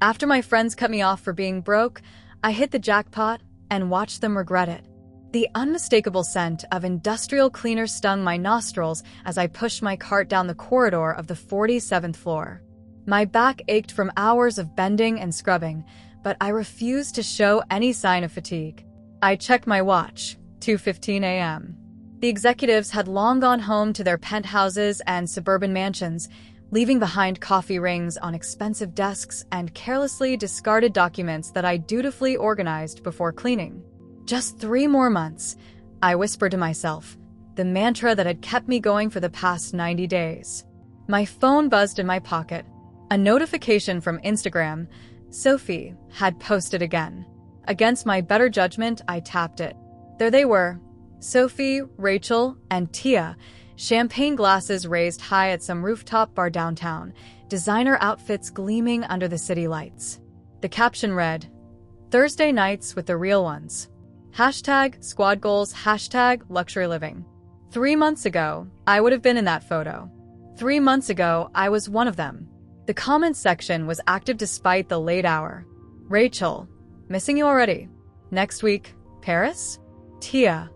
After my friends cut me off for being broke, I hit the jackpot and watched them regret it. The unmistakable scent of industrial cleaner stung my nostrils as I pushed my cart down the corridor of the 47th floor. My back ached from hours of bending and scrubbing, but I refused to show any sign of fatigue. I checked my watch, 2:15 a.m. The executives had long gone home to their penthouses and suburban mansions, leaving behind coffee rings on expensive desks and carelessly discarded documents that I dutifully organized before cleaning. Just 3 more months, I whispered to myself, the mantra that had kept me going for the past 90 days. My phone buzzed in my pocket. A notification from Instagram. Sophie had posted again. Against my better judgment, I tapped it. There they were, Sophie, Rachel, and Tia, champagne glasses raised high at some rooftop bar downtown, designer outfits gleaming under the city lights. The caption read, "Thursday nights with the real ones. #squad goals, #luxury living." 3 months ago, I would have been in that photo. 3 months ago, I was one of them. The comments section was active despite the late hour. Rachel, missing you already. Next week, Paris? Tia,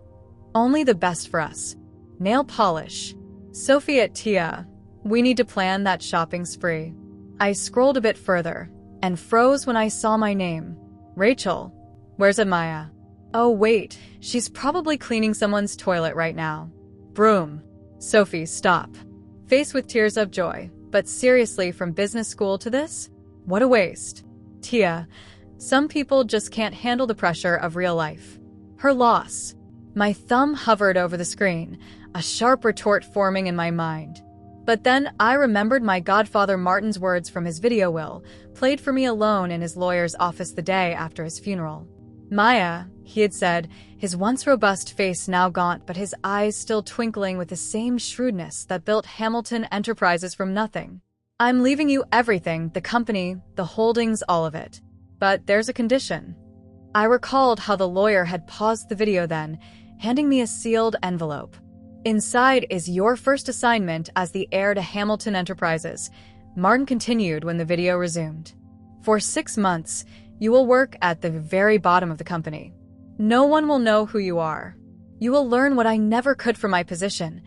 only the best for us. Nail polish. Sophie at Tia, we need to plan that shopping spree. I scrolled a bit further and froze when I saw my name. Rachel, where's Amaya? Oh wait, she's probably cleaning someone's toilet right now. Broom. Sophie, stop. Faced with tears of joy. But seriously, from business school to this? What a waste. Tia, some people just can't handle the pressure of real life. Her loss. My thumb hovered over the screen, a sharp retort forming in my mind. But then I remembered my godfather Martin's words from his video will, played for me alone in his lawyer's office the day after his funeral. Maya, he had said, his once robust face now gaunt but his eyes still twinkling with the same shrewdness that built Hamilton Enterprises from nothing. I'm leaving you everything, the company, the holdings, all of it. But there's a condition. I recalled how the lawyer had paused the video then, handing me a sealed envelope. Inside is your first assignment as the heir to Hamilton Enterprises, Martin continued when the video resumed. For 6 months, you will work at the very bottom of the company. No one will know who you are. You will learn what I never could from my position,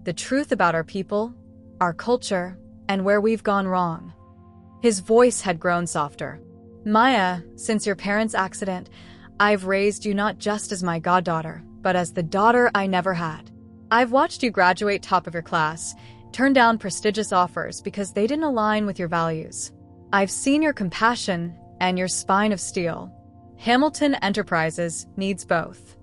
the truth about our people, our culture, and where we've gone wrong. His voice had grown softer. Maya, since your parents' accident, I've raised you not just as my goddaughter, but as the daughter I never had. I've watched you graduate top of your class, turn down prestigious offers because they didn't align with your values. I've seen your compassion and your spine of steel. Hamilton Enterprises needs both.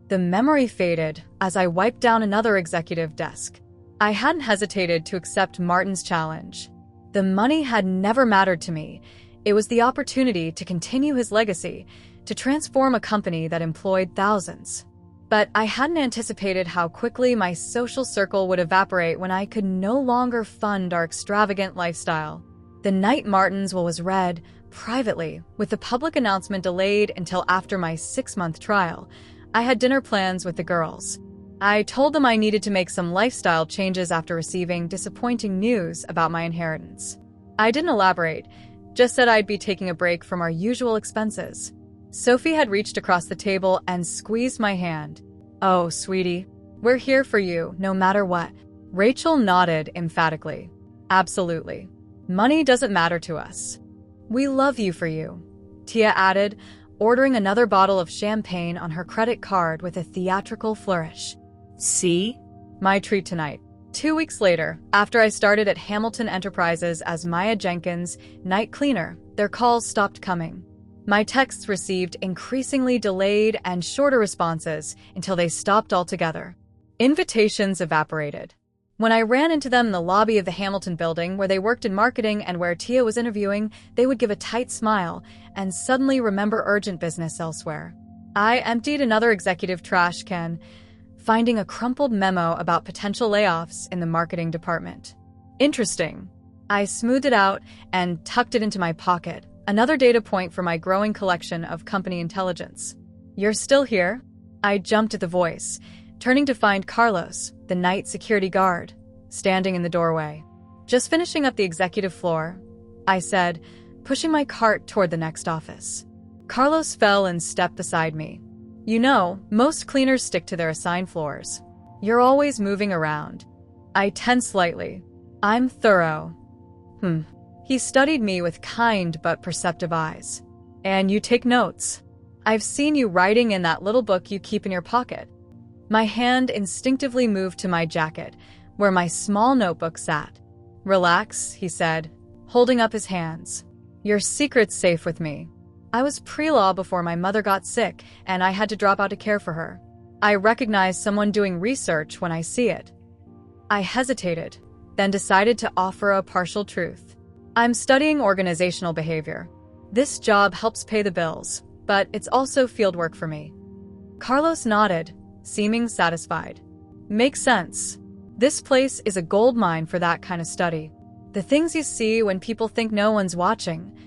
The memory faded as I wiped down another executive desk. I hadn't hesitated to accept Martin's challenge. The money had never mattered to me. It was the opportunity to continue his legacy, to transform a company that employed thousands. But I hadn't anticipated how quickly my social circle would evaporate when I could no longer fund our extravagant lifestyle. The night Martin's will was read, privately, with the public announcement delayed until after my 6-month trial. I had dinner plans with the girls. I told them I needed to make some lifestyle changes after receiving disappointing news about my inheritance. I didn't elaborate, just said I'd be taking a break from our usual expenses. Sophie had reached across the table and squeezed my hand. Oh, sweetie, we're here for you, no matter what. Rachel nodded emphatically. Absolutely. Money doesn't matter to us. We love you for you, Tia added, ordering another bottle of champagne on her credit card with a theatrical flourish. See? My treat tonight. 2 weeks later, after I started at Hamilton Enterprises as Maya Jenkins, night cleaner, their calls stopped coming. My texts received increasingly delayed and shorter responses until they stopped altogether. Invitations evaporated. When I ran into them in the lobby of the Hamilton building where they worked in marketing and where Tia was interviewing, they would give a tight smile and suddenly remember urgent business elsewhere. I emptied another executive trash can, finding a crumpled memo about potential layoffs in the marketing department. Interesting. I smoothed it out and tucked it into my pocket, another data point for my growing collection of company intelligence. You're still here? I jumped at the voice, turning to find Carlos, the night security guard, standing in the doorway. Just finishing up the executive floor, I said, pushing my cart toward the next office. Carlos fell and stepped beside me. You know, most cleaners stick to their assigned floors. You're always moving around. I tensed slightly. I'm thorough. He studied me with kind but perceptive eyes. And you take notes. I've seen you writing in that little book you keep in your pocket. My hand instinctively moved to my jacket, where my small notebook sat. Relax, he said, holding up his hands. Your secret's safe with me. I was pre-law before my mother got sick, and I had to drop out to care for her. I recognize someone doing research when I see it. I hesitated, then decided to offer a partial truth. I'm studying organizational behavior. This job helps pay the bills, but it's also fieldwork for me. Carlos nodded, seeming satisfied. Makes sense. This place is a goldmine for that kind of study. The things you see when people think no one's watching.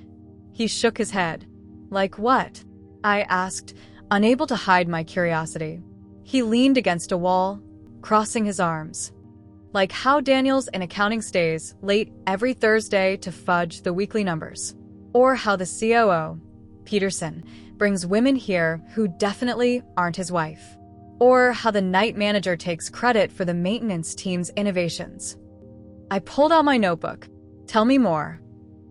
He shook his head. Like what? I asked, unable to hide my curiosity. He leaned against a wall, crossing his arms. Like how Daniels in accounting stays late every Thursday to fudge the weekly numbers. Or how the COO, Peterson, brings women here who definitely aren't his wife. Or how the night manager takes credit for the maintenance team's innovations. I pulled out my notebook. Tell me more.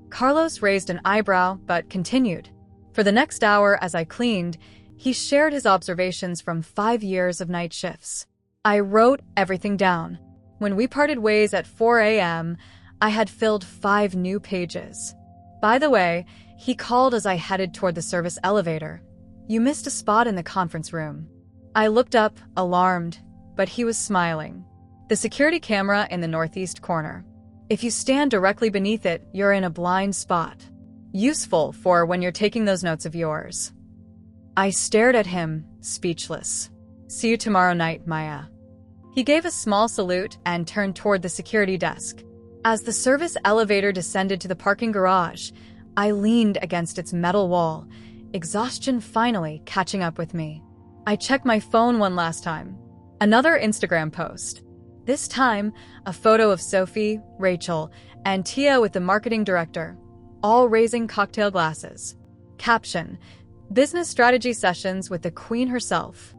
Carlos raised an eyebrow but continued. For the next hour as I cleaned, he shared his observations from 5 years of night shifts. I wrote everything down. When we parted ways at 4 a.m., I had filled 5 new pages. By the way, he called as I headed toward the service elevator. You missed a spot in the conference room. I looked up, alarmed, but he was smiling. The security camera in the northeast corner. If you stand directly beneath it, you're in a blind spot. Useful for when you're taking those notes of yours. I stared at him, speechless. See you tomorrow night, Maya. He gave a small salute and turned toward the security desk. As the service elevator descended to the parking garage, I leaned against its metal wall, exhaustion finally catching up with me. I checked my phone one last time. Another Instagram post. This time, a photo of Sophie, Rachel, and Tia with the marketing director, all raising cocktail glasses. Caption: Business strategy sessions with the queen herself.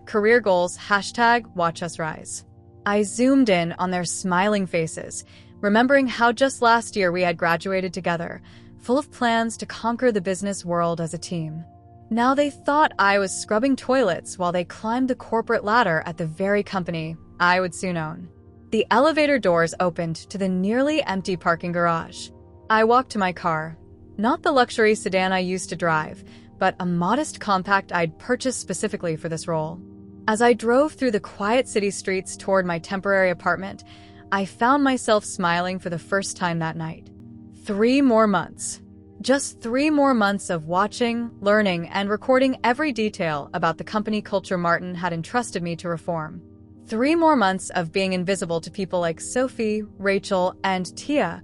#career goals, #watch us rise. I zoomed in on their smiling faces, remembering how just last year we had graduated together, full of plans to conquer the business world as a team. Now they thought I was scrubbing toilets while they climbed the corporate ladder at the very company I would soon own. The elevator doors opened to the nearly empty parking garage. I walked to my car, not the luxury sedan I used to drive, but a modest compact I'd purchased specifically for this role. As I drove through the quiet city streets toward my temporary apartment, I found myself smiling for the first time that night. 3 more months. Just 3 more months of watching, learning, and recording every detail about the company culture Martin had entrusted me to reform. 3 more months of being invisible to people like Sophie, Rachel, and Tia,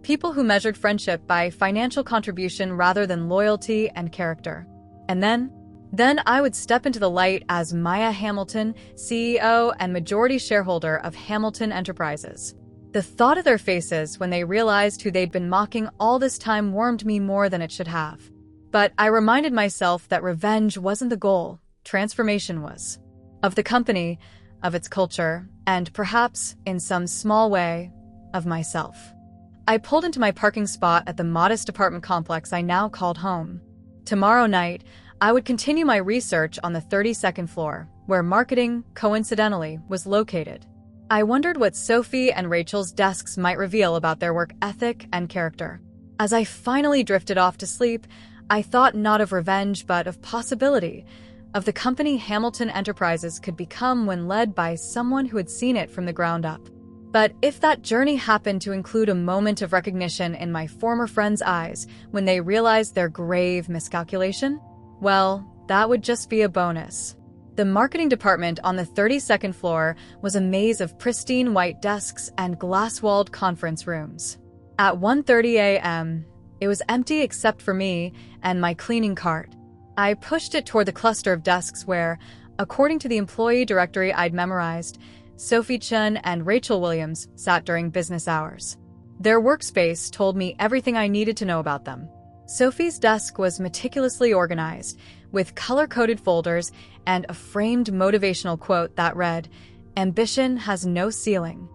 people who measured friendship by financial contribution rather than loyalty and character. And then I would step into the light as Maya Hamilton, CEO and majority shareholder of Hamilton Enterprises. The thought of their faces when they realized who they'd been mocking all this time warmed me more than it should have. But I reminded myself that revenge wasn't the goal, transformation was. Of the company, of its culture, and perhaps, in some small way, of myself. I pulled into my parking spot at the modest apartment complex I now called home. Tomorrow night, I would continue my research on the 32nd floor, where marketing, coincidentally, was located. I wondered what Sophie and Rachel's desks might reveal about their work ethic and character. As I finally drifted off to sleep, I thought not of revenge but of possibility, of the company Hamilton Enterprises could become when led by someone who had seen it from the ground up. But if that journey happened to include a moment of recognition in my former friends' eyes when they realized their grave miscalculation, well, that would just be a bonus. The marketing department on the 32nd floor was a maze of pristine white desks and glass-walled conference rooms. At 1:30 a.m., it was empty except for me and my cleaning cart. I pushed it toward the cluster of desks where, according to the employee directory I'd memorized, Sophie Chen and Rachel Williams sat during business hours. Their workspace told me everything I needed to know about them. Sophie's desk was meticulously organized, with color-coded folders and a framed motivational quote that read, "Ambition has no ceiling."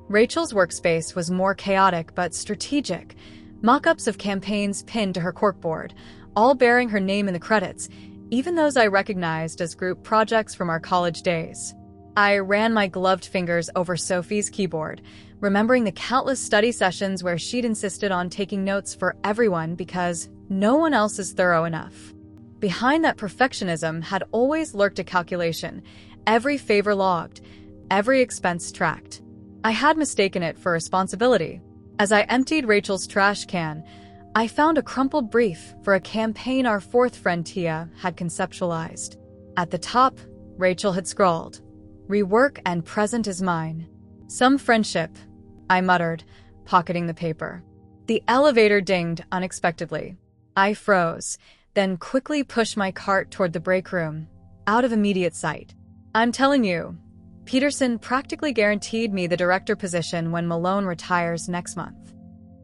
Rachel's workspace was more chaotic but strategic, mock-ups of campaigns pinned to her corkboard, all bearing her name in the credits, even those I recognized as group projects from our college days. I ran my gloved fingers over Sophie's keyboard, remembering the countless study sessions where she'd insisted on taking notes for everyone because no one else is thorough enough. Behind that perfectionism had always lurked a calculation, every favor logged, every expense tracked. I had mistaken it for responsibility. As I emptied Rachel's trash can, I found a crumpled brief for a campaign our fourth friend Tia had conceptualized. At the top, Rachel had scrawled, "Rework and present is mine." "Some friendship," I muttered, pocketing the paper. The elevator dinged unexpectedly. I froze, then quickly pushed my cart toward the break room, out of immediate sight. "I'm telling you, Peterson practically guaranteed me the director position when Malone retires next month."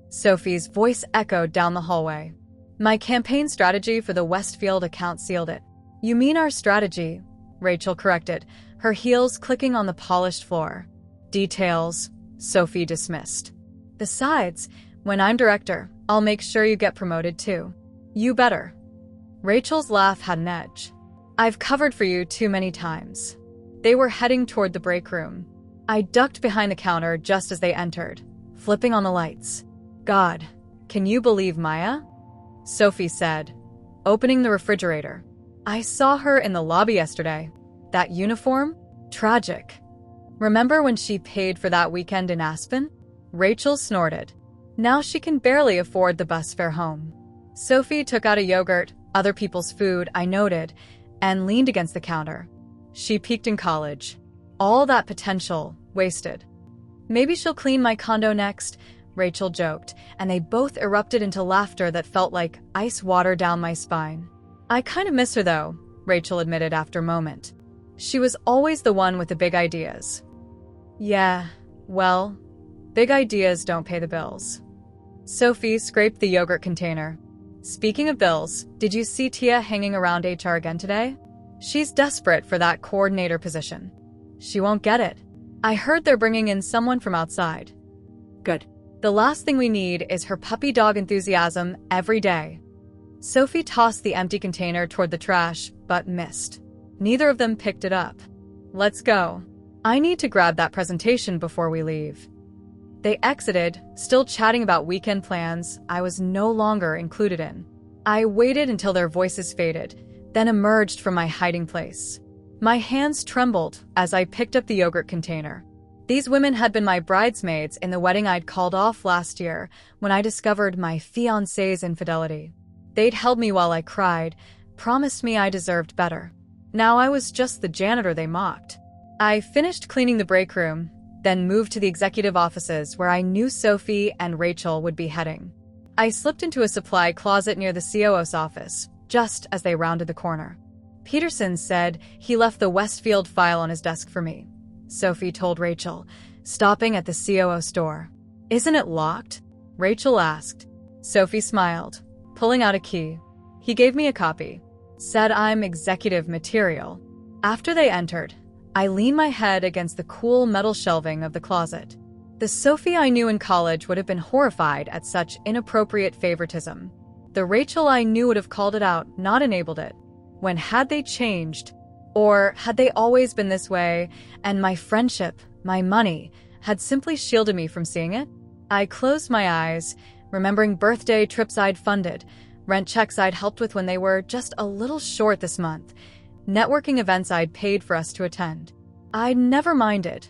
Sophie's voice echoed down the hallway. "My campaign strategy for the Westfield account sealed it." "You mean our strategy," Rachel corrected, her heels clicking on the polished floor. "Details," Sophie dismissed. "Besides, when I'm director, I'll make sure you get promoted too." "You better." Rachel's laugh had an edge. "I've covered for you too many times." They were heading toward the break room. I ducked behind the counter just as they entered, flipping on the lights. "God, can you believe Maya?" Sophie said, opening the refrigerator. "I saw her in the lobby yesterday. That uniform? Tragic." "Remember when she paid for that weekend in Aspen?" Rachel snorted. "Now she can barely afford the bus fare home." Sophie took out a yogurt, other people's food, I noted, and leaned against the counter. She peaked in college. All that potential wasted. "Maybe she'll clean my condo next," Rachel joked, and they both erupted into laughter that felt like ice water down my spine. "I kind of miss her though," Rachel admitted after a moment. "She was always the one with the big ideas." "Yeah, well, big ideas don't pay the bills." Sophie scraped the yogurt container. "Speaking of bills, did you see Tia hanging around HR again today? She's desperate for that coordinator position." "She won't get it. I heard they're bringing in someone from outside." "Good. The last thing we need is her puppy dog enthusiasm every day." Sophie tossed the empty container toward the trash, but missed. Neither of them picked it up. "Let's go. I need to grab that presentation before we leave." They exited, still chatting about weekend plans I was no longer included in. I waited until their voices faded, then emerged from my hiding place. My hands trembled as I picked up the yogurt container. These women had been my bridesmaids in the wedding I'd called off last year when I discovered my fiancé's infidelity. They'd held me while I cried, promised me I deserved better. Now I was just the janitor they mocked. I finished cleaning the break room, then moved to the executive offices where I knew Sophie and Rachel would be heading. I slipped into a supply closet near the COO's office, just as they rounded the corner. "Peterson said he left the Westfield file on his desk for me," Sophie told Rachel, stopping at the COO's door. "Isn't it locked?" Rachel asked. Sophie smiled, pulling out a key. "He gave me a copy. Said I'm executive material." After they entered, I leaned my head against the cool metal shelving of the closet. The Sophie I knew in college would have been horrified at such inappropriate favoritism. The Rachel I knew would have called it out, not enabled it. When had they changed? Or had they always been this way, and my friendship, my money, had simply shielded me from seeing it? I closed my eyes, remembering birthday trips I'd funded, rent checks I'd helped with when they were just a little short this month, networking events I'd paid for us to attend. I'd never minded.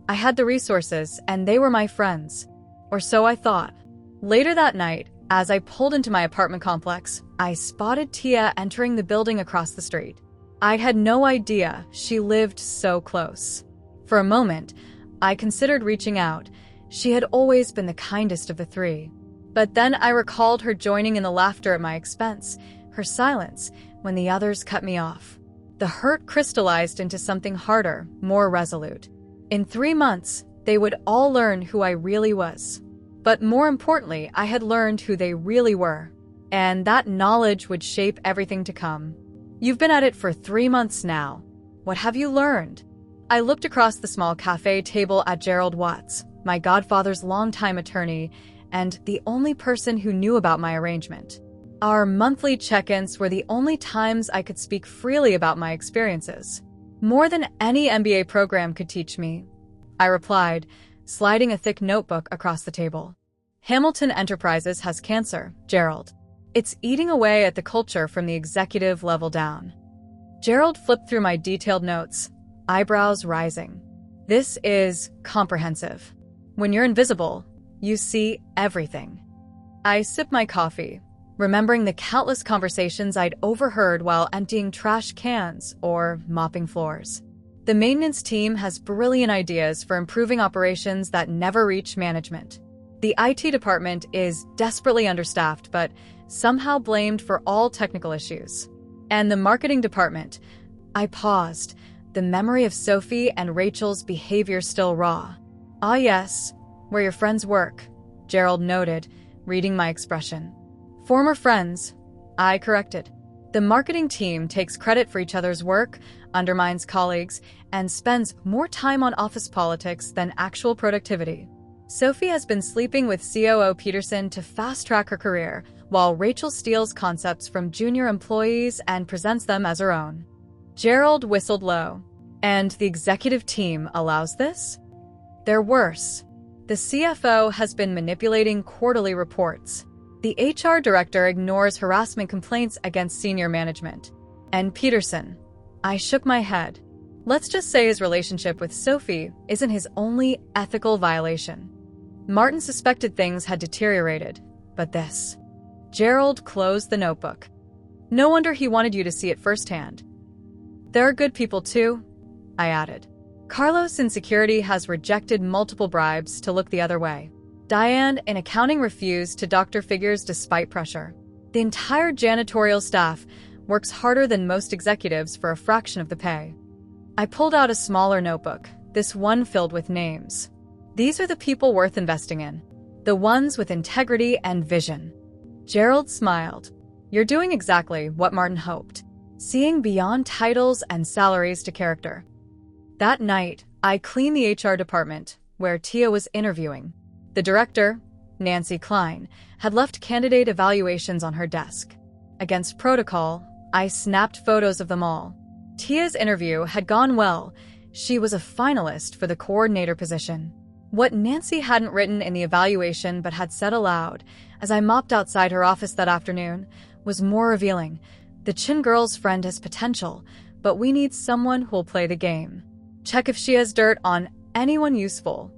I had the resources, and they were my friends. Or so I thought. Later that night, as I pulled into my apartment complex, I spotted Tia entering the building across the street. I'd had no idea she lived so close. For a moment, I considered reaching out. She had always been the kindest of the three. But then I recalled her joining in the laughter at my expense, her silence when the others cut me off. The hurt crystallized into something harder, more resolute. In 3 months, they would all learn who I really was. But more importantly, I had learned who they really were. And that knowledge would shape everything to come. You've been at it for 3 months now. What have you learned? I looked across the small cafe table at Gerald Watts, my godfather's longtime attorney, and the only person who knew about my arrangement. Our monthly check-ins were the only times I could speak freely about my experiences. More than any MBA program could teach me, I replied, sliding a thick notebook across the table. Hamilton Enterprises has cancer, Gerald. It's eating away at the culture from the executive level down. Gerald flipped through my detailed notes, eyebrows rising. This is comprehensive. When you're invisible, you see everything. I sipped my coffee, remembering the countless conversations I'd overheard while emptying trash cans or mopping floors. The maintenance team has brilliant ideas for improving operations that never reach management. The IT department is desperately understaffed, but somehow blamed for all technical issues. And the marketing department, I paused, the memory of Sophie and Rachel's behavior still raw. Ah yes, where your friends work, Gerald noted, reading my expression. Former friends, I corrected. The marketing team takes credit for each other's work, undermines colleagues, and spends more time on office politics than actual productivity. Sophie has been sleeping with COO Peterson to fast-track her career, while Rachel steals concepts from junior employees and presents them as her own. Gerald whistled low. And the executive team allows this? They're worse. The CFO has been manipulating quarterly reports. The HR director ignores harassment complaints against senior management. And Peterson. I shook my head. Let's just say his relationship with Sophie isn't his only ethical violation. Martin suspected things had deteriorated, but this. Gerald closed the notebook. No wonder he wanted you to see it firsthand. There are good people too, I added. Carlos in security has rejected multiple bribes to look the other way. Diane in accounting refused to doctor figures despite pressure. The entire janitorial staff works harder than most executives for a fraction of the pay. I pulled out a smaller notebook, this one filled with names. These are the people worth investing in. The ones with integrity and vision. Gerald smiled. You're doing exactly what Martin hoped. Seeing beyond titles and salaries to character. That night, I cleaned the HR department, where Tia was interviewing. The director, Nancy Klein, had left candidate evaluations on her desk. Against protocol, I snapped photos of them all. Tia's interview had gone well. She was a finalist for the coordinator position. What Nancy hadn't written in the evaluation but had said aloud, as I mopped outside her office that afternoon, was more revealing. The Chin girl's friend has potential, but we need someone who'll play the game. Check if she has dirt on anyone useful.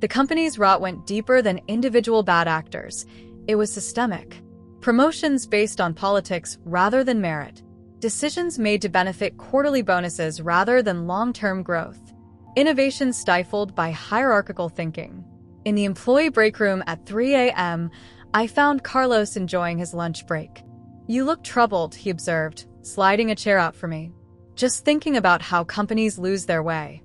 The company's rot went deeper than individual bad actors. It was systemic. Promotions based on politics rather than merit. Decisions made to benefit quarterly bonuses rather than long-term growth. Innovation stifled by hierarchical thinking. In the employee break room at 3 a.m., I found Carlos enjoying his lunch break. You look troubled, he observed, sliding a chair out for me. Just thinking about how companies lose their way.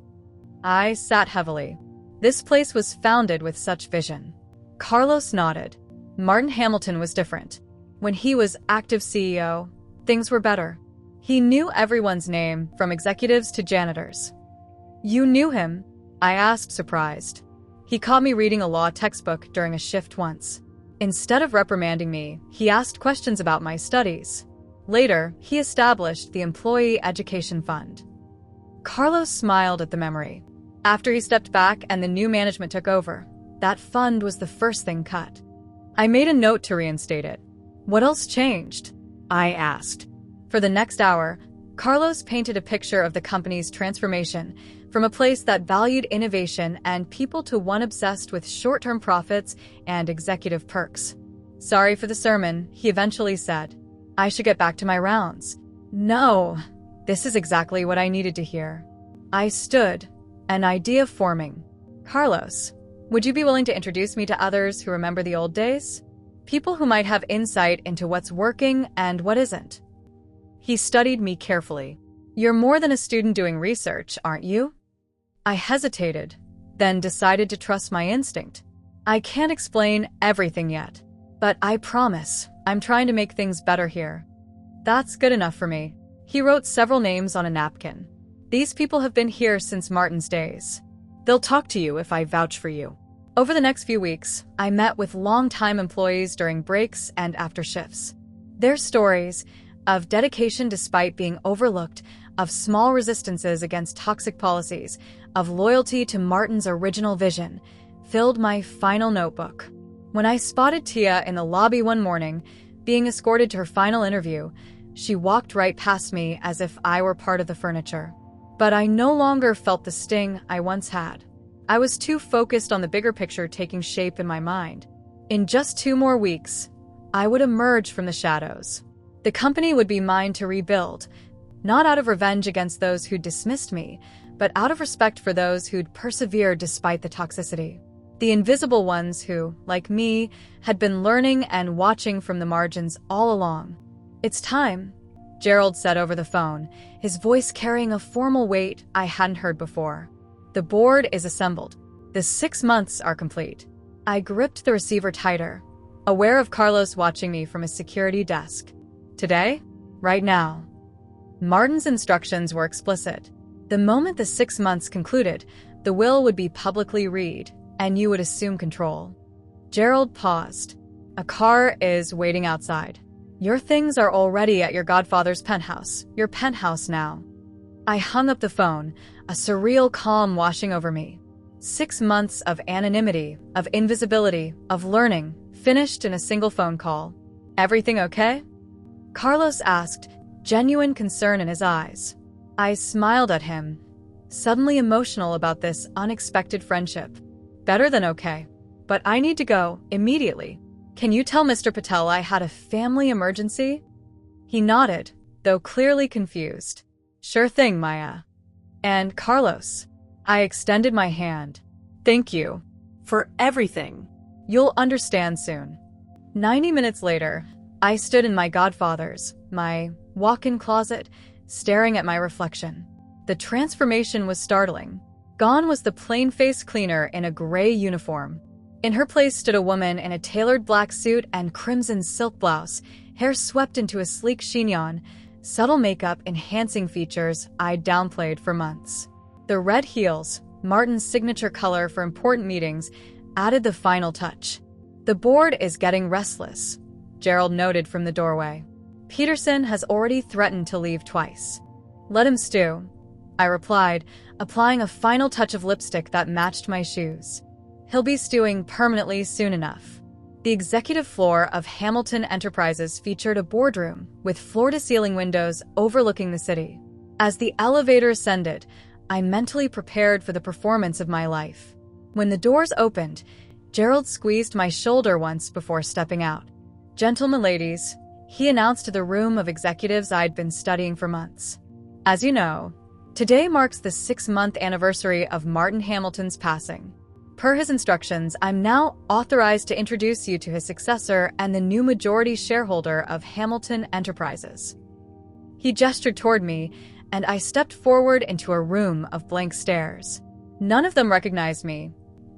I sat heavily. This place was founded with such vision. Carlos nodded. Martin Hamilton was different. When he was active CEO, things were better. He knew everyone's name, from executives to janitors. You knew him? I asked, surprised. He caught me reading a law textbook during a shift once. Instead of reprimanding me, he asked questions about my studies. Later, he established the Employee Education Fund. Carlos smiled at the memory. After he stepped back and the new management took over, that fund was the first thing cut. I made a note to reinstate it. What else changed? I asked. For the next hour, Carlos painted a picture of the company's transformation from a place that valued innovation and people to one obsessed with short-term profits and executive perks. Sorry for the sermon, he eventually said. I should get back to my rounds. No, this is exactly what I needed to hear. I stood, an idea forming. Carlos, would you be willing to introduce me to others who remember the old days? People who might have insight into what's working and what isn't. He studied me carefully. You're more than a student doing research, aren't you? I hesitated, then decided to trust my instinct. I can't explain everything yet, but I promise I'm trying to make things better here. That's good enough for me. He wrote several names on a napkin. These people have been here since Martin's days. They'll talk to you if I vouch for you. Over the next few weeks, I met with long-time employees during breaks and after shifts. Their stories of dedication despite being overlooked, of small resistances against toxic policies, of loyalty to Martin's original vision, filled my final notebook. When I spotted Tia in the lobby one morning, being escorted to her final interview, she walked right past me as if I were part of the furniture. But I no longer felt the sting I once had. I was too focused on the bigger picture taking shape in my mind. In just 2 more weeks, I would emerge from the shadows. The company would be mine to rebuild, not out of revenge against those who'd dismissed me, but out of respect for those who'd persevered despite the toxicity. The invisible ones who, like me, had been learning and watching from the margins all along. "It's time," Gerald said over the phone, his voice carrying a formal weight I hadn't heard before. "The board is assembled. The 6 months are complete." I gripped the receiver tighter, aware of Carlos watching me from his security desk. Today? Right now. Martin's instructions were explicit. The moment the 6 months concluded, the will would be publicly read, and you would assume control. Gerald paused. "A car is waiting outside. Your things are already at your godfather's penthouse, your penthouse now." I hung up the phone, a surreal calm washing over me. 6 months of anonymity, of invisibility, of learning, finished in a single phone call. "Everything okay?" Carlos asked, genuine concern in his eyes. I smiled at him, suddenly emotional about this unexpected friendship. "Better than okay. But I need to go, immediately. Can you tell Mr. Patel I had a family emergency?" He nodded, though clearly confused. "Sure thing, Maya." "And Carlos." I extended my hand. "Thank you. For everything. You'll understand soon." 90 minutes later, I stood in my godfather's, my walk-in closet, staring at my reflection. The transformation was startling. Gone was the plain-faced cleaner in a gray uniform. In her place stood a woman in a tailored black suit and crimson silk blouse, hair swept into a sleek chignon, subtle makeup enhancing features I'd downplayed for months. The red heels, Martin's signature color for important meetings, added the final touch. "The board is getting restless," Gerald noted from the doorway. "Peterson has already threatened to leave twice." "Let him stew," I replied, applying a final touch of lipstick that matched my shoes. "He'll be stewing permanently soon enough." The executive floor of Hamilton Enterprises featured a boardroom with floor-to-ceiling windows overlooking the city. As the elevator ascended, I mentally prepared for the performance of my life. When the doors opened, Gerald squeezed my shoulder once before stepping out. "Gentlemen, ladies," he announced to the room of executives I'd been studying for months. "As you know, today marks the 6-month anniversary of Martin Hamilton's passing. Per his instructions, I'm now authorized to introduce you to his successor and the new majority shareholder of Hamilton Enterprises." He gestured toward me, and I stepped forward into a room of blank stares. None of them recognized me.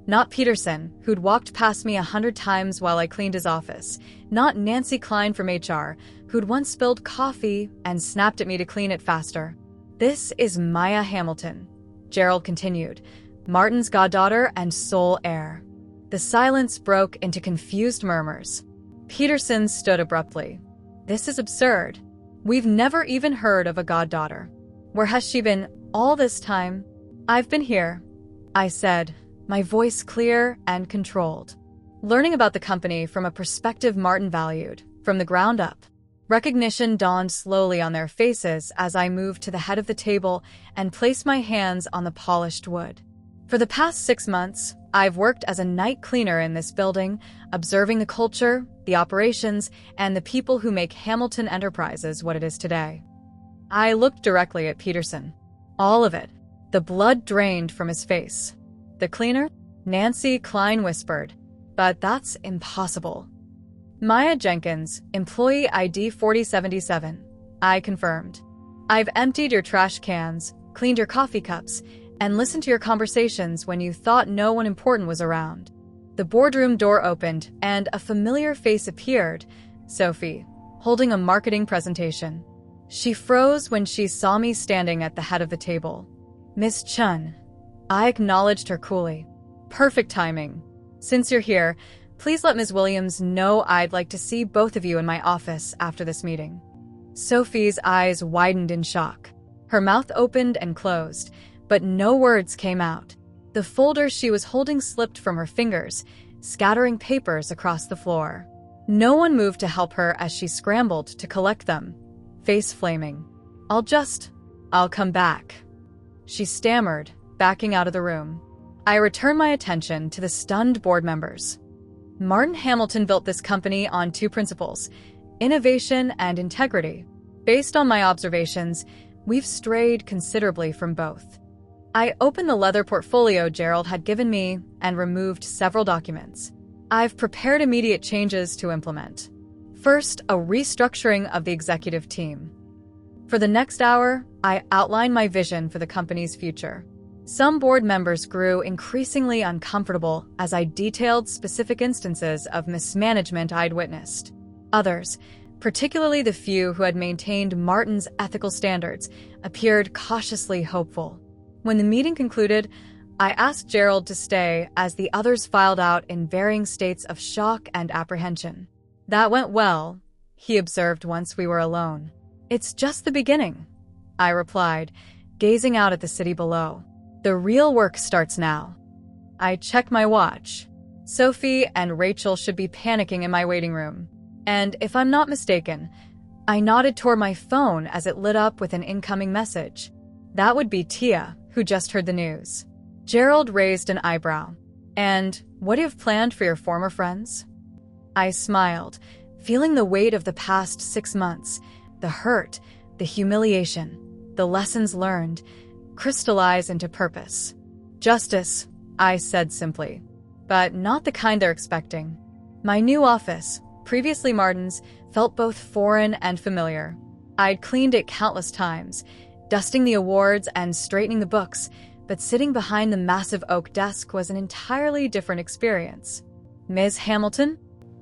Not Peterson, who'd walked past me 100 times while I cleaned his office. Not Nancy Klein from HR, who'd once spilled coffee and snapped at me to clean it faster. "This is Maya Hamilton," Gerald continued, "Martin's goddaughter and sole heir." The silence broke into confused murmurs. Peterson stood abruptly. "This is absurd. We've never even heard of a goddaughter. Where has she been all this time?" "I've been here," I said, my voice clear and controlled. "Learning about the company from a perspective Martin valued, from the ground up." Recognition dawned slowly on their faces as I moved to the head of the table and placed my hands on the polished wood. For the past 6 months, I've worked as a night cleaner in this building, observing the culture, the operations, and the people who make Hamilton Enterprises what it is today. I looked directly at Peterson. All of it. The blood drained from his face. "The cleaner?" Nancy Klein whispered. "But that's impossible." "Maya Jenkins, employee ID 4077. I confirmed. I've emptied your trash cans, cleaned your coffee cups, and listened to your conversations when you thought no one important was around." The boardroom door opened, and a familiar face appeared, Sophie, holding a marketing presentation. She froze when she saw me standing at the head of the table. "Miss Chun." I acknowledged her coolly. "Perfect timing. Since you're here, please let Ms. Williams know I'd like to see both of you in my office after this meeting." Sophie's eyes widened in shock. Her mouth opened and closed, but no words came out. The folder she was holding slipped from her fingers, scattering papers across the floor. No one moved to help her as she scrambled to collect them, face flaming. I'll come back," she stammered, backing out of the room. I returned my attention to the stunned board members. Martin Hamilton built this company on two principles: innovation and integrity. Based on my observations, we've strayed considerably from both. I opened the leather portfolio Gerald had given me and removed several documents. I've prepared immediate changes to implement. First, a restructuring of the executive team. For the next hour, I outlined my vision for the company's future. Some board members grew increasingly uncomfortable as I detailed specific instances of mismanagement I'd witnessed. Others, particularly the few who had maintained Martin's ethical standards, appeared cautiously hopeful. When the meeting concluded, I asked Gerald to stay as the others filed out in varying states of shock and apprehension. "That went well," he observed once we were alone. "It's just the beginning," I replied, gazing out at the city below. "The real work starts now." I checked my watch. Sophie and Rachel should be panicking in my waiting room. And if I'm not mistaken, I nodded toward my phone as it lit up with an incoming message. That would be Tia, who just heard the news. Gerald raised an eyebrow. "And what do you have planned for your former friends?" I smiled, feeling the weight of the past 6 months, the hurt, the humiliation, the lessons learned, crystallize into purpose. "Justice," I said simply, "but not the kind they're expecting." My new office, previously Martin's, felt both foreign and familiar. I'd cleaned it countless times, dusting the awards and straightening the books, but sitting behind the massive oak desk was an entirely different experience. "Ms. Hamilton?"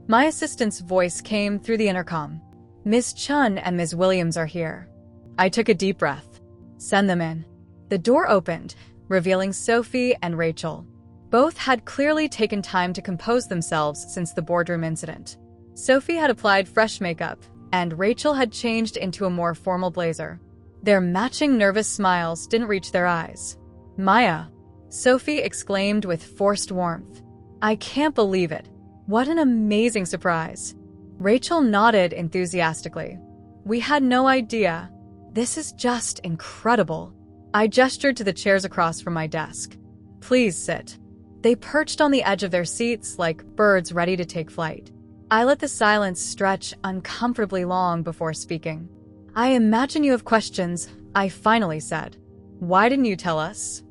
My assistant's voice came through the intercom. "Miss Chun and Ms. Williams are here." I took a deep breath. "Send them in." The door opened, revealing Sophie and Rachel. Both had clearly taken time to compose themselves since the boardroom incident. Sophie had applied fresh makeup, and Rachel had changed into a more formal blazer. Their matching nervous smiles didn't reach their eyes. "Maya," Sophie exclaimed with forced warmth. "I can't believe it. What an amazing surprise." Rachel nodded enthusiastically. "We had no idea. This is just incredible." I gestured to the chairs across from my desk. "Please sit." They perched on the edge of their seats like birds ready to take flight. I let the silence stretch uncomfortably long before speaking. "I imagine you have questions," I finally said. "Why didn't you tell us?"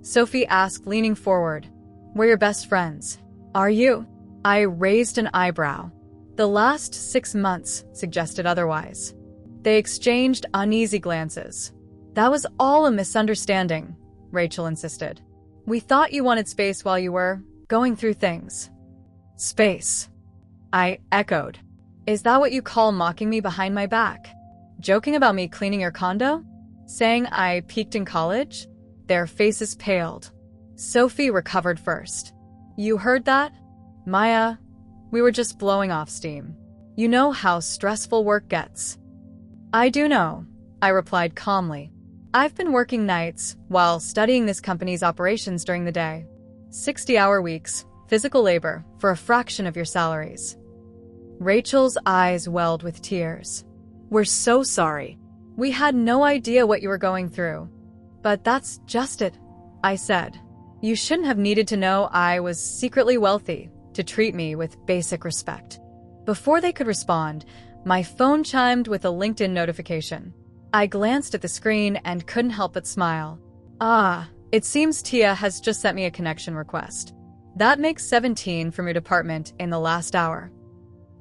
Sophie asked, leaning forward. "We're your best friends. Are you?" I raised an eyebrow. The last 6 months suggested otherwise. They exchanged uneasy glances. "That was all a misunderstanding," Rachel insisted. "We thought you wanted space while you were going through things." "Space," I echoed. "Is that what you call mocking me behind my back? Joking about me cleaning your condo? Saying I peaked in college?" Their faces paled. Sophie recovered first. "You heard that? Maya, we were just blowing off steam. You know how stressful work gets." "I do know," I replied calmly. "I've been working nights while studying this company's operations during the day. 60-hour weeks, physical labor, for a fraction of your salaries." Rachel's eyes welled with tears. "We're so sorry. We had no idea what you were going through." "But that's just it," I said. "You shouldn't have needed to know I was secretly wealthy to treat me with basic respect." Before they could respond, my phone chimed with a LinkedIn notification. I glanced at the screen and couldn't help but smile. It seems Tia has just sent me a connection request. That makes 17 from your department in the last hour.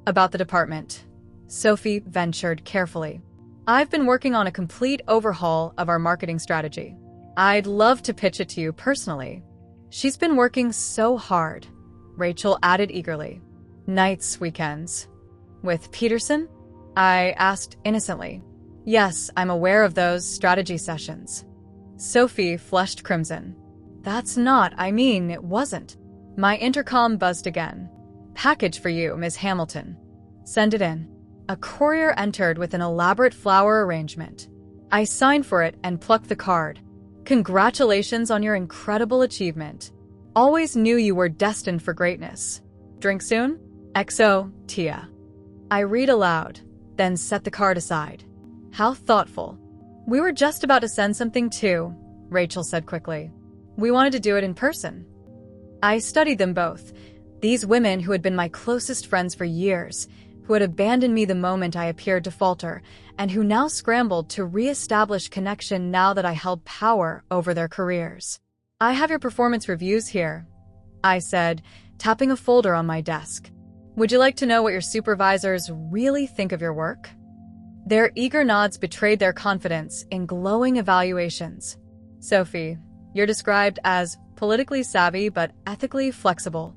About the department, Sophie ventured carefully. "I've been working on a complete overhaul of our marketing strategy. I'd love to pitch it to you personally." She's been working so hard. Rachel added eagerly. Nights, weekends. With Peterson? I asked innocently. Yes, I'm aware of those strategy sessions. Sophie flushed crimson. That's not, it wasn't. My intercom buzzed again. Package for you, Ms. Hamilton. Send it in. A courier entered with an elaborate flower arrangement. I signed for it and plucked the card. Congratulations on your incredible achievement. Always knew you were destined for greatness. Drink soon? XO, Tia. I read aloud, then set the card aside. How thoughtful. We were just about to send something too, Rachel said quickly. We wanted to do it in person. I studied them both. These women who had been my closest friends for years, who had abandoned me the moment I appeared to falter, and who now scrambled to re-establish connection now that I held power over their careers. I have your performance reviews here, I said, tapping a folder on my desk. Would you like to know what your supervisors really think of your work? Their eager nods betrayed their confidence in glowing evaluations. Sophie, you're described as politically savvy but ethically flexible.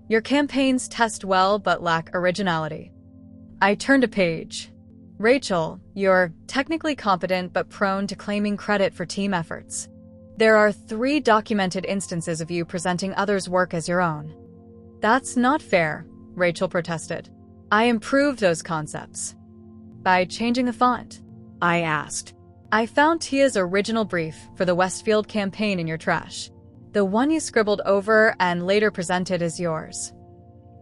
Your campaigns test well but lack originality. I turned a page. Rachel, you're technically competent but prone to claiming credit for team efforts. There are 3 documented instances of you presenting others' work as your own. That's not fair, Rachel protested. I improved those concepts. By changing the font? I asked. I found Tia's original brief for the Westfield campaign in your trash. The one you scribbled over and later presented as yours.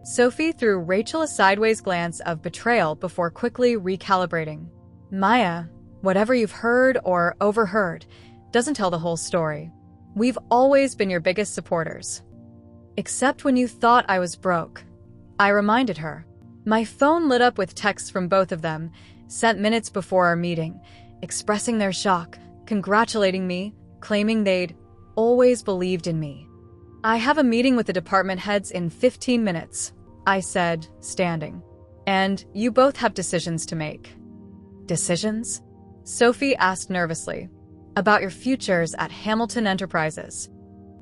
Sophie threw Rachel a sideways glance of betrayal before quickly recalibrating. Maya, whatever you've heard or overheard, doesn't tell the whole story. We've always been your biggest supporters. Except when you thought I was broke. I reminded her. My phone lit up with texts from both of them, sent minutes before our meeting, expressing their shock, congratulating me, claiming they'd always believed in me. I have a meeting with the department heads in 15 minutes, I said, standing. And you both have decisions to make. Decisions? Sophie asked nervously. About your futures at Hamilton Enterprises.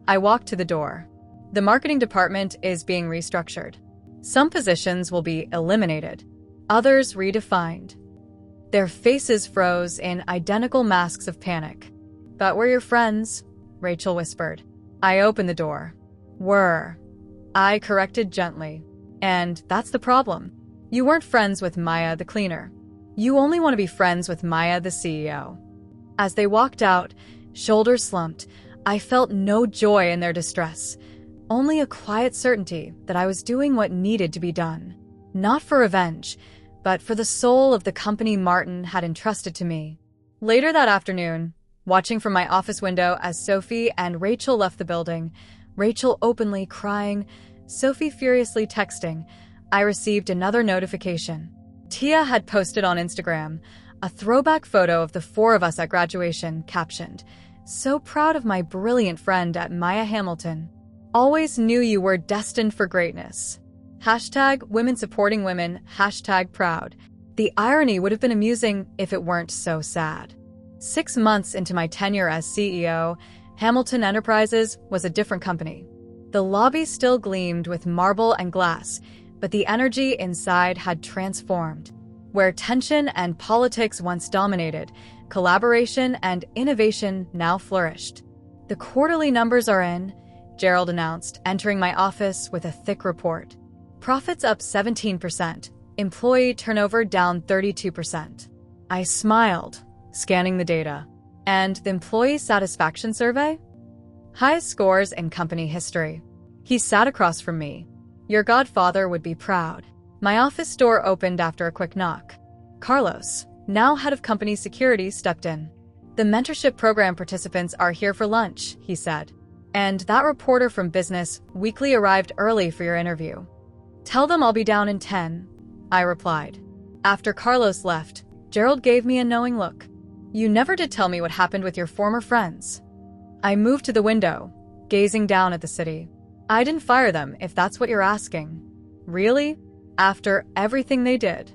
I walked to the door. The marketing department is being restructured. Some positions will be eliminated, others redefined. Their faces froze in identical masks of panic. But we're your friends, Rachel whispered. I opened the door. Were. I corrected gently. And that's the problem. You weren't friends with Maya the cleaner. You only want to be friends with Maya the CEO. As they walked out, shoulders slumped, I felt no joy in their distress. Only a quiet certainty that I was doing what needed to be done. Not for revenge, but for the soul of the company Martin had entrusted to me. Later that afternoon, watching from my office window as Sophie and Rachel left the building, Rachel openly crying, Sophie furiously texting, I received another notification. Tia had posted on Instagram a throwback photo of the 4 of us at graduation, captioned, So proud of my brilliant friend at Maya Hamilton. Always knew you were destined for greatness. Hashtag women supporting women, hashtag proud. The irony would have been amusing if it weren't so sad. 6 months into my tenure as CEO, Hamilton Enterprises was a different company. The lobby still gleamed with marble and glass, but the energy inside had transformed. Where tension and politics once dominated, collaboration and innovation now flourished. The quarterly numbers are in, Gerald announced, entering my office with a thick report. Profits up 17%, employee turnover down 32%. I smiled, scanning the data. And the employee satisfaction survey? Highest scores in company history. He sat across from me. Your godfather would be proud. My office door opened after a quick knock. Carlos, now head of company security, stepped in. The mentorship program participants are here for lunch, he said. And that reporter from Business Weekly arrived early for your interview. Tell them I'll be down in 10, I replied. After Carlos left, Gerald gave me a knowing look. You never did tell me what happened with your former friends. I moved to the window, gazing down at the city. I didn't fire them, if that's what you're asking. Really? After everything they did?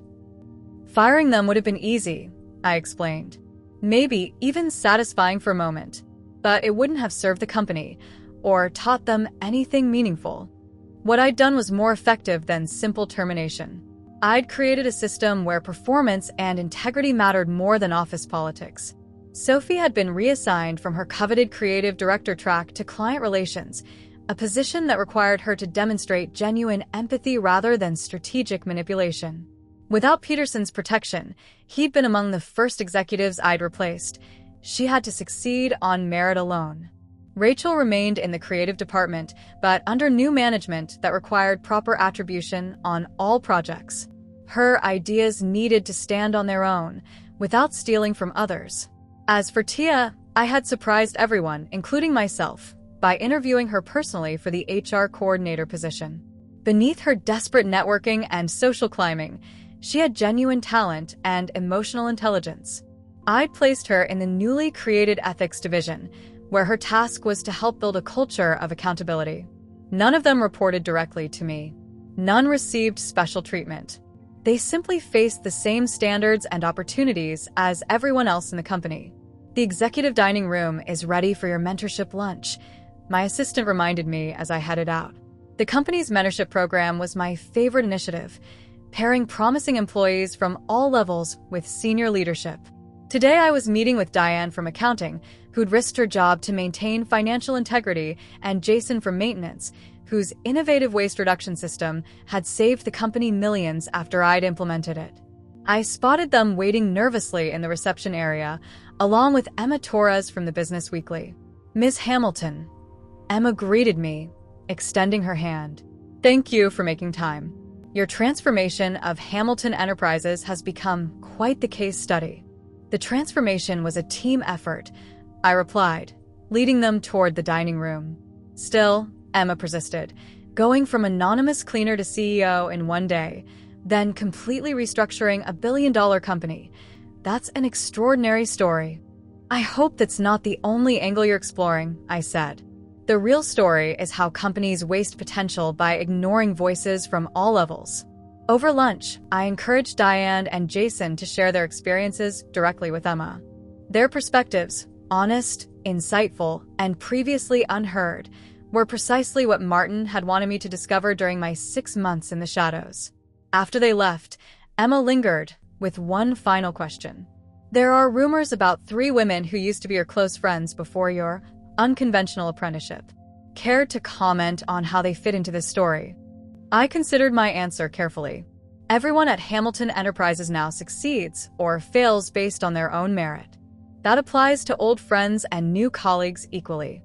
Firing them would have been easy, I explained. Maybe even satisfying for a moment. But it wouldn't have served the company, or taught them anything meaningful. What I'd done was more effective than simple termination. I'd created a system where performance and integrity mattered more than office politics. Sophie had been reassigned from her coveted creative director track to client relations, a position that required her to demonstrate genuine empathy rather than strategic manipulation. Without Peterson's protection, he'd been among the first executives I'd replaced. She had to succeed on merit alone. Rachel remained in the creative department, but under new management that required proper attribution on all projects. Her ideas needed to stand on their own, without stealing from others. As for Tia, I had surprised everyone, including myself, by interviewing her personally for the HR coordinator position. Beneath her desperate networking and social climbing, she had genuine talent and emotional intelligence. I'd placed her in the newly created ethics division, where her task was to help build a culture of accountability. None of them reported directly to me. None received special treatment. They simply faced the same standards and opportunities as everyone else in the company. The executive dining room is ready for your mentorship lunch, my assistant reminded me as I headed out. The company's mentorship program was my favorite initiative, pairing promising employees from all levels with senior leadership. Today I was meeting with Diane from accounting, who'd risked her job to maintain financial integrity, and Jason from maintenance, whose innovative waste reduction system had saved the company millions after I'd implemented it. I spotted them waiting nervously in the reception area, along with Emma Torres from the Business Weekly. "Ms. Hamilton." Emma greeted me, extending her hand. "Thank you for making time. Your transformation of Hamilton Enterprises has become quite the case study." "The transformation was a team effort," I replied, leading them toward the dining room. "Still," Emma persisted, "going from anonymous cleaner to CEO in one day, then completely restructuring a billion-dollar company. That's an extraordinary story." "I hope that's not the only angle you're exploring," I said. "The real story is how companies waste potential by ignoring voices from all levels." Over lunch, I encouraged Diane and Jason to share their experiences directly with Emma. Their perspectives, honest, insightful, and previously unheard, were precisely what Martin had wanted me to discover during my 6 months in the shadows. After they left, Emma lingered with one final question. "There are rumors about 3 women who used to be your close friends before your unconventional apprenticeship. Care to comment on how they fit into this story?" I considered my answer carefully. Everyone at Hamilton Enterprises now succeeds or fails based on their own merit. That applies to old friends and new colleagues equally.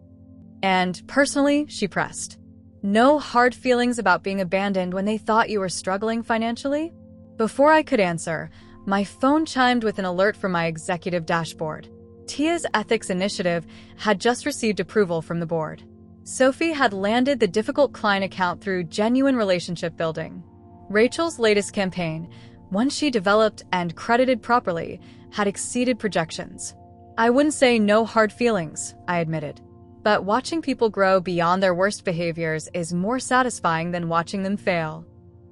"And personally," she pressed, "no hard feelings about being abandoned when they thought you were struggling financially?" Before I could answer, my phone chimed with an alert from my executive dashboard. Tia's ethics initiative had just received approval from the board. Sophie had landed the difficult client account through genuine relationship building. Rachel's latest campaign, one she developed and credited properly, had exceeded projections. I wouldn't say no hard feelings, I admitted. But watching people grow beyond their worst behaviors is more satisfying than watching them fail.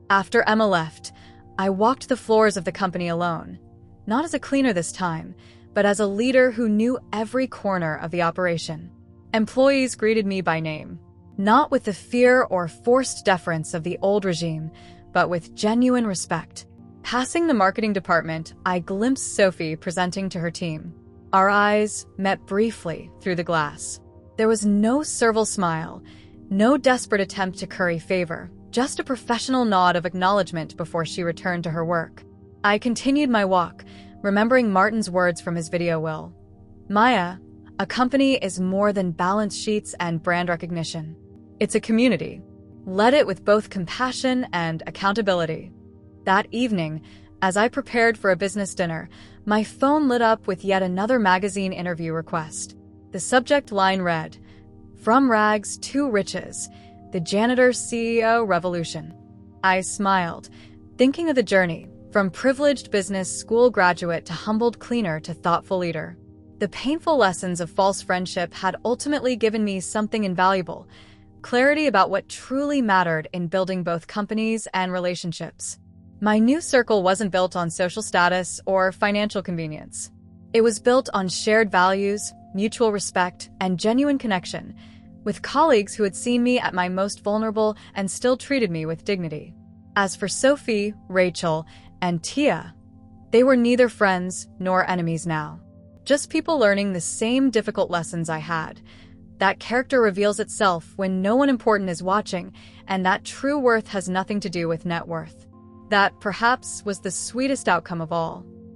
After Emma left, I walked the floors of the company alone, not as a cleaner this time, but as a leader who knew every corner of the operation. Employees greeted me by name, not with the fear or forced deference of the old regime, but with genuine respect. Passing the marketing department, I glimpsed Sophie presenting to her team. Our eyes met briefly through the glass. There was no servile smile, no desperate attempt to curry favor, just a professional nod of acknowledgement before she returned to her work. I continued my walk, remembering Martin's words from his video will. "Maya, a company is more than balance sheets and brand recognition. It's a community. Lead it with both compassion and accountability." That evening, as I prepared for a business dinner, my phone lit up with yet another magazine interview request. The subject line read, "From Rags to Riches, the Janitor CEO Revolution." I smiled, thinking of the journey, from privileged business school graduate to humbled cleaner to thoughtful leader. The painful lessons of false friendship had ultimately given me something invaluable, clarity about what truly mattered in building both companies and relationships. My new circle wasn't built on social status or financial convenience. It was built on shared values, mutual respect, and genuine connection, with colleagues who had seen me at my most vulnerable and still treated me with dignity. As for Sophie, Rachel, and Tia, they were neither friends nor enemies now. Just people learning the same difficult lessons I had. That character reveals itself when no one important is watching, and that true worth has nothing to do with net worth. That, perhaps, was the sweetest outcome of all.